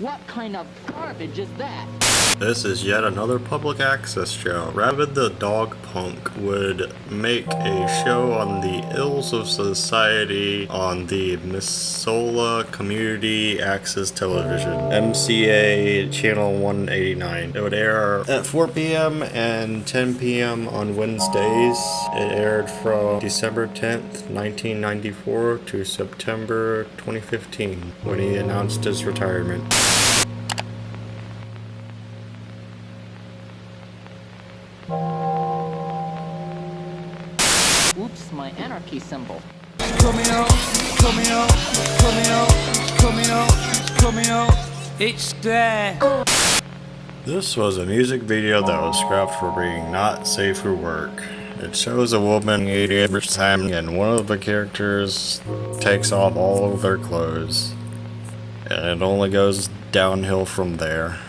What kind of garbage is that? This is yet another public access show. Rabbit the Dog Punk would make a show on the ills of society on the Missoula Community Access Television, MCA Channel 189. It would air at 4 p.m. and 10 p.m. on Wednesdays. It aired from December 10th, 1994 to September 2015, when he announced his retirement. Oops, my anarchy symbol. It's there. This was a music video that was scrapped for being not safe for work. It shows a woman eating and one of the characters takes off all of their clothes. And it only goes downhill from there.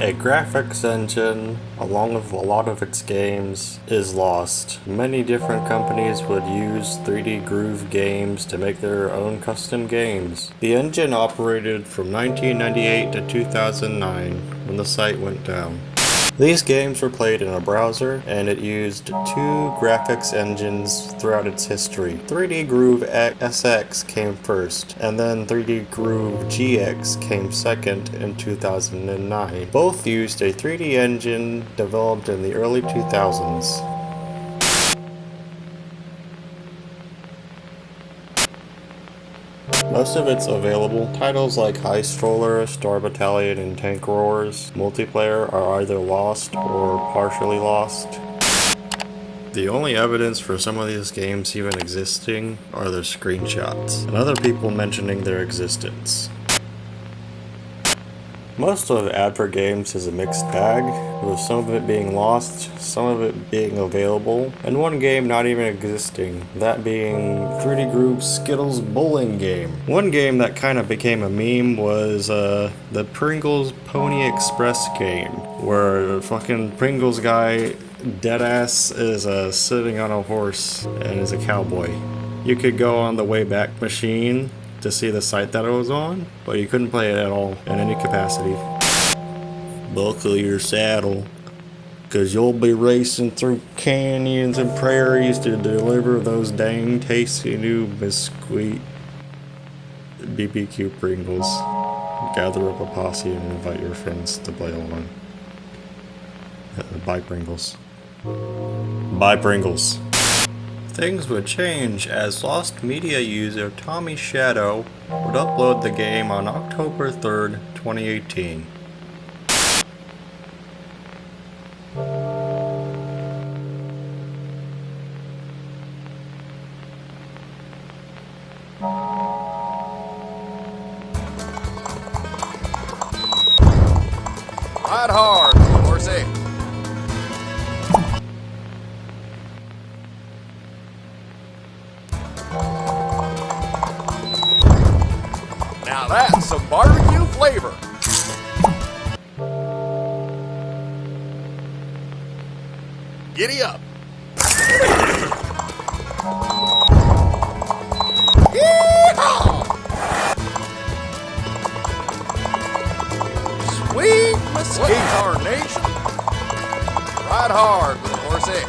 A graphics engine, along with a lot of its games, is lost. Many different companies would use 3D Groove games to make their own custom games. The engine operated from 1998 to 2009, when the site went down. These games were played in a browser, and it used two graphics engines throughout its history. 3D Groove SX came first, and then 3D Groove GX came second in 2009. Both used a 3D engine developed in the early 2000s. Most of it's available. Titles like High Stroller, Star Battalion, and Tank Roars multiplayer are either lost or partially lost. The only evidence for some of these games even existing are their screenshots, and other people mentioning their existence. Most of Advert Games is a mixed bag, with some of it being lost, some of it being available, and one game not even existing, that being 3D Groove's Skittles bowling game. One game that kind of became a meme was the Pringles Pony Express game, where fucking Pringles guy deadass is sitting on a horse and is a cowboy. You could go on the Wayback Machine to see the site that it was on, but you couldn't play it at all in any capacity. Buckle your saddle, cause you'll be racing through canyons and prairies to deliver those dang tasty new biscuit BBQ Pringles. Gather up a posse and invite your friends to play along. Bye Pringles. Bye Pringles. Things would change as Lost Media user Tommy Shadow would upload the game on October 3rd, 2018. Ride hard, horsey. Now that's some barbecue flavor. Giddy up. Yee-haw! Sweet mesquite carnation. Ride hard, little horsey.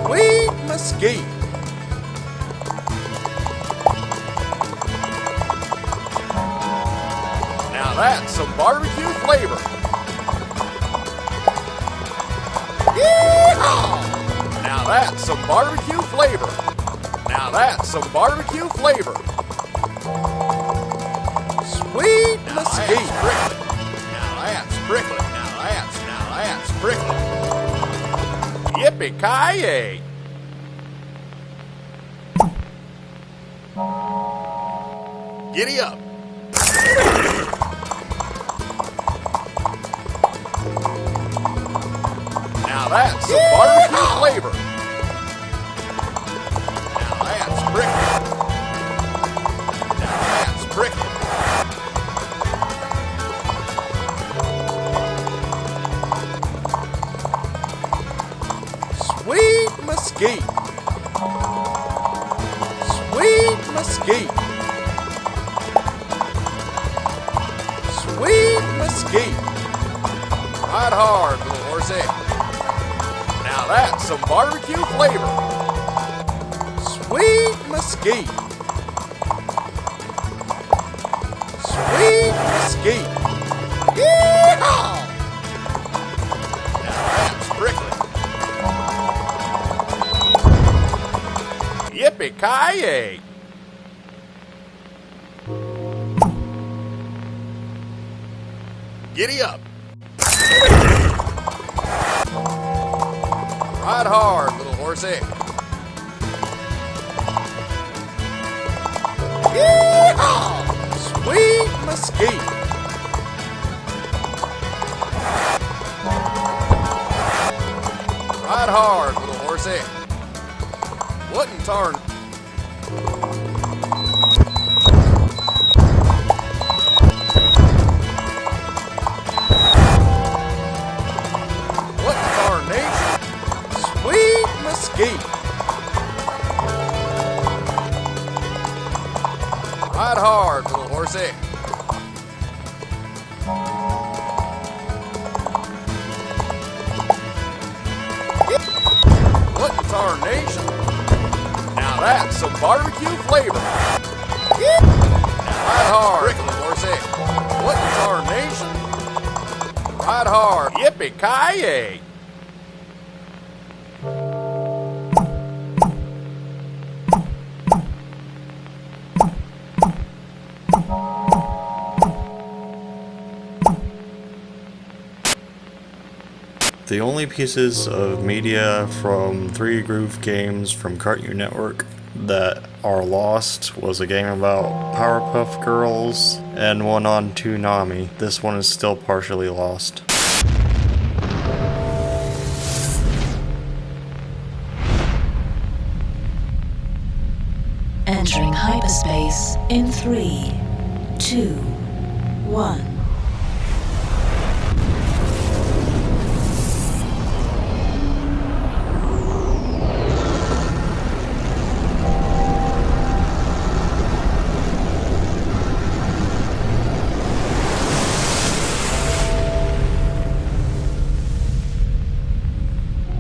Sweet mesquite. Now that's some barbecue flavor. Yee-haw! Now that's some barbecue flavor. Now that's some barbecue flavor. Sweet mesquite. Now that's prickly. Now that's prickly. Yippee-ki-yay! Giddy up. that's some barbecue flavor. Now that's prickly. Now that's prickly. Sweet mesquite. Sweet mesquite. Sweet mesquite. Ride hard, little horsey. Now that's some barbecue flavor. Sweet mesquite. Sweet mesquite. Yeehaw! Now that's prickly. Yippee-ki-yay! Giddy up. Ride hard, little horsey. Yeehaw! Sweet mesquite. Ride hard, little horsey. What in tarn? What in tarnation? Sweet mesquite. Ride hard, little horsey. What in tarnation? Now that's some barbecue flavor. Now ride hard, little horsey. What in tarnation? Ride hard. Yippee-ki-yay! The only pieces of media from 3D Groove games from Cartoon Network that are lost was a game about Powerpuff Girls and one on Toonami. This one is still partially lost. Entering hyperspace in 3, 2, 1.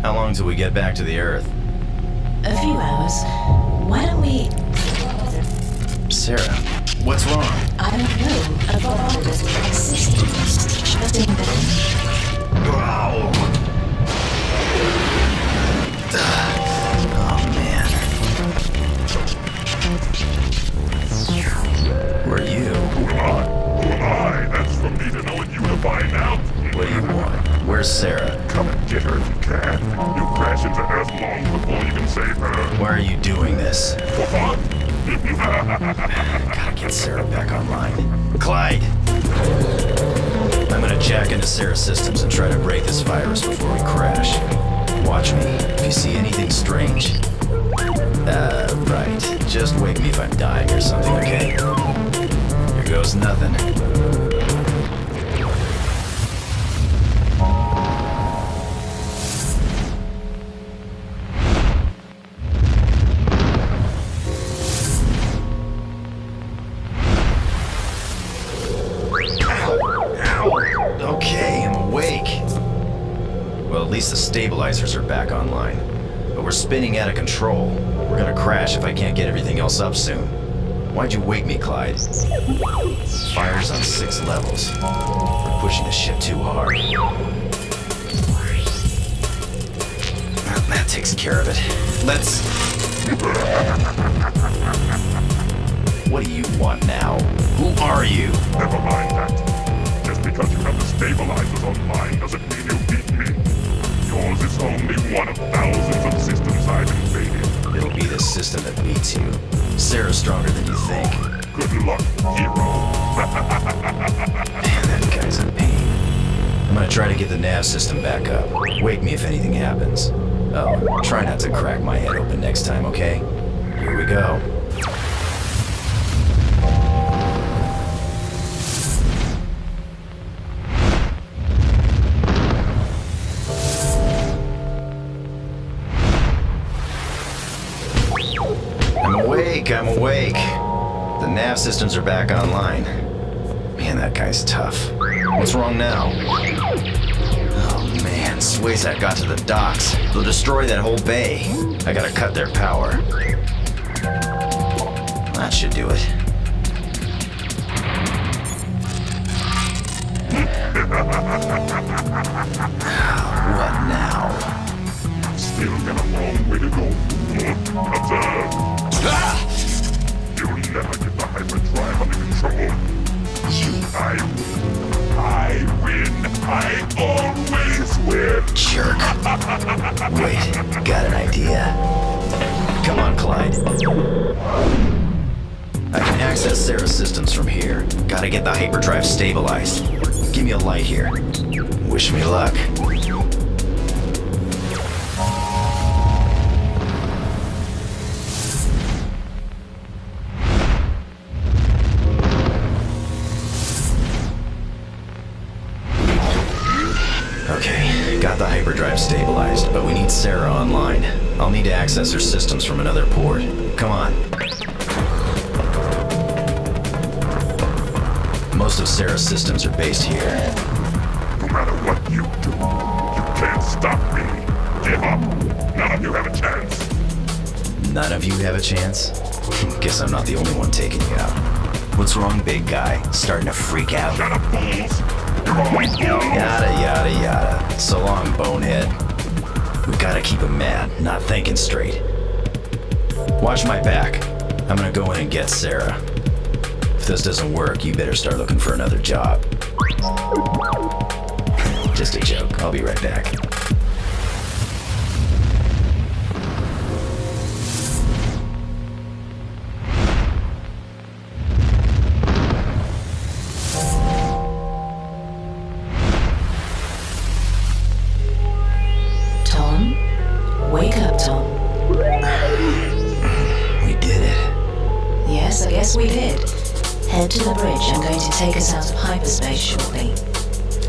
How long till we get back to the Earth? A few hours. Why don't we... Sarah, what's wrong? I don't know. A bond exists. Just in the... Oh, man. Who are you? Who am I? That's for me to know and you to find out. What do you want? Where's Sarah? Come and get her if you can. You'll crash into Earth long before you can save her. Why are you doing this? For fun? Gotta get Sarah back online. Clyde! I'm gonna jack into Sarah's systems and try to break this virus before we crash. Watch me. If you see anything strange... right. Just wake me if I'm dying or something, okay? Here goes nothing. Okay, I'm awake. Well, at least the stabilizers are back online. But we're spinning out of control. We're gonna crash if I can't get everything else up soon. Why'd you wake me, Clyde? Fire's on 6 levels. We're pushing the ship too hard. That takes care of it. Let's... What do you want now? Who are you? Never mind that. Just because you have the stabilizers online doesn't mean you beat me. Yours is only one of thousands of systems I've invaded. It'll be the system that beats you. Sarah's stronger than you think. Good luck, hero. Man, that guy's a pain. I'm gonna gonna try to get the nav system back up. Wake me if anything happens. Oh, try not to crack my head open next time, okay? Here we go. I'm awake. The nav systems are back online. Man, that guy's tough. What's wrong now? Oh man, Swayzak got to the docks. They'll destroy that whole bay. I gotta cut their power. That should do it. What now? Still got a long way to go. Observe. You'll never get the hyperdrive under control. I win. I always win. Jerk. Wait, got an idea. Come on, Clyde. I can access Sarah's systems from here. Gotta get the hyperdrive stabilized. Give me a light here. Wish me luck. Okay, got the hyperdrive stabilized, but we need Sarah online. I'll need to access her systems from another port. Come on. Most of Sarah's systems are based here. No matter what you do, you can't stop me. Give up. None of you have a chance. None of you have a chance? Guess I'm not the only one taking you out. What's wrong, big guy? Starting to freak out? Shut up, fools. You're all fools. Yada, yada, yada. So long, bonehead. We gotta keep him mad, not thinking straight. Watch my back. I'm gonna go in and get Sarah. If this doesn't work, you better start looking for another job. Just a joke. I'll be right back. Tom? Wake up, Tom. We did it. Yes, I guess we did. Head to the bridge. I'm going to take us out of hyperspace shortly.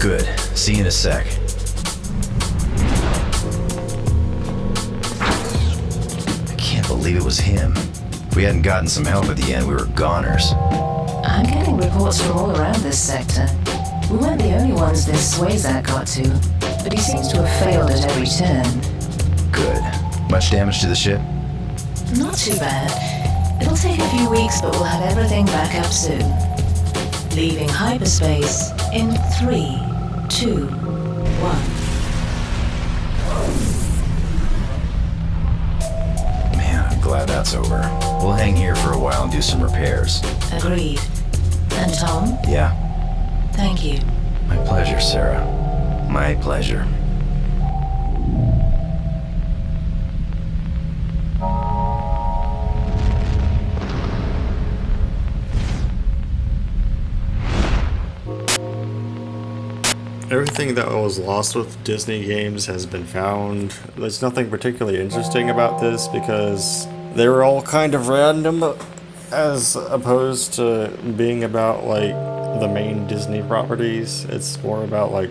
Good. See you in a sec. I can't believe it was him. If we hadn't gotten some help at the end, we were goners. I'm getting reports from all around this sector. We weren't the only ones this Swayzak got to, but he seems to have failed at every turn. Good. Much damage to the ship? Not too bad. It'll take a few weeks, but we'll have everything back up soon. Leaving hyperspace in 3, 2, 1. Man, I'm glad that's over. We'll hang here for a while and do some repairs. Agreed. And Tom, Yeah? thank you. My pleasure, Sarah. My pleasure. Everything that was lost with Disney games has been found. There's nothing particularly interesting about this because they were all kind of random as opposed to being about like the main Disney properties. It's more about like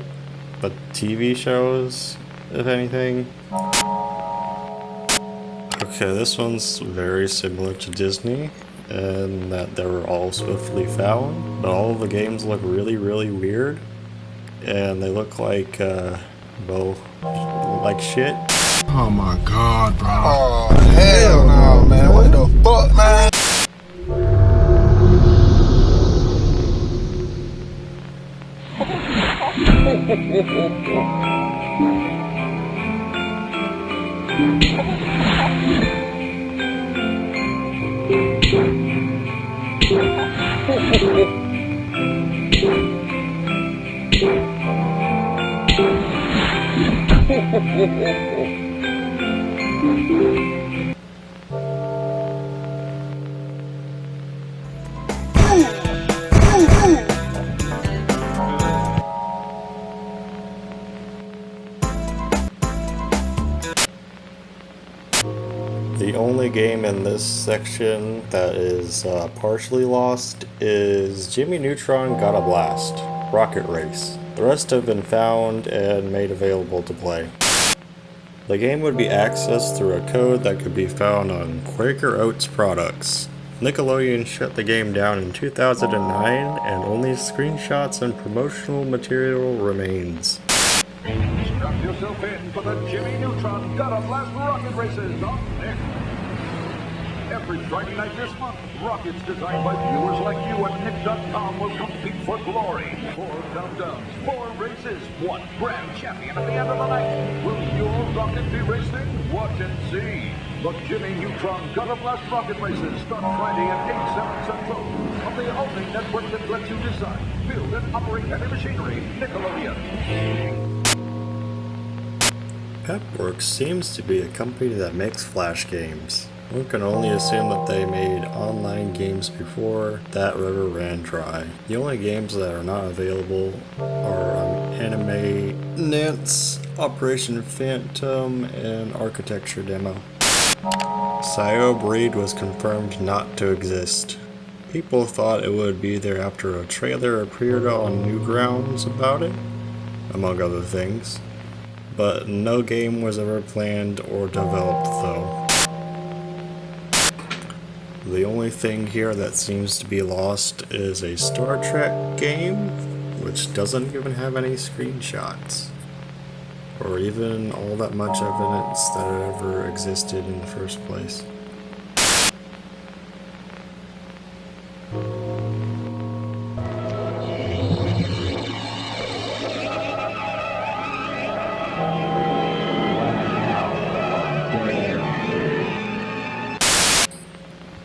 the TV shows, if anything. Okay, this one's very similar to Disney in that they were all swiftly found, but all of the games look really, really weird. And they look like, well, like shit. Oh my god, bro. Oh, hell no, man. What the fuck, man? The only game in this section that is partially lost is Jimmy Neutron Got a Blast, Rocket Race. The rest have been found and made available to play. The game would be accessed through a code that could be found on Quaker Oats products. Nickelodeon shut the game down in 2009 and only screenshots and promotional material remains. Strap yourself in for the Jimmy Neutron Got a Blast Rocket Races on Nick. Every Friday night this month, rockets designed by viewers like you at Nick.com will compete for glory. 4 countdowns, 4 races, 1 grand champion at the end of the night. Will your rocket be racing? Watch and see. The Jimmy Neutron Got a Blast Rocket Races start Friday at 8, 7 Central on the only network that lets you design, build, and operate heavy machinery, Nickelodeon. Pepworks seems to be a company that makes Flash games. One can only assume that they made online games before that river ran dry. The only games that are not available are Anime Nance, Operation Phantom, and Architecture Demo. Psyob Reed was confirmed not to exist. People thought it would be there after a trailer appeared on Newgrounds about it, among other things. But no game was ever planned or developed though. The only thing here that seems to be lost is a Star Trek game, which doesn't even have any screenshots, or even all that much evidence that it ever existed in the first place.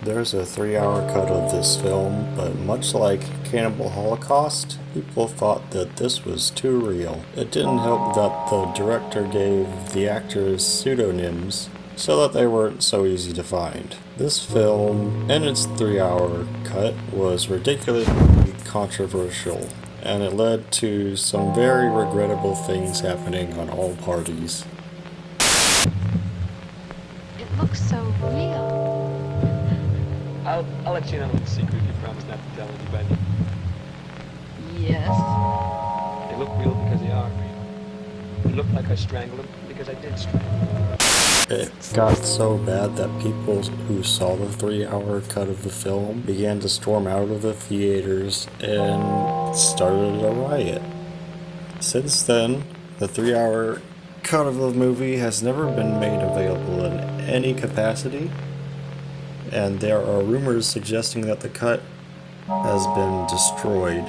There's a 3-hour cut of this film, but much like Cannibal Holocaust, people thought that this was too real. It didn't help that the director gave the actors pseudonyms so that they weren't so easy to find. This film, in its 3-hour cut, was ridiculously controversial, and it led to some very regrettable things happening on all parties. It looks so real. I'll let you know the secret if you promise not to tell anybody. Yes. They look real because they are real. They look like I strangled them because I did strangle them. It got so bad that people who saw the 3-hour cut of the film began to storm out of the theaters and started a riot. Since then, the 3-hour cut of the movie has never been made available in any capacity, and there are rumors suggesting that the cut has been destroyed,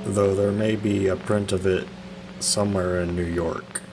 though there may be a print of it somewhere in New York.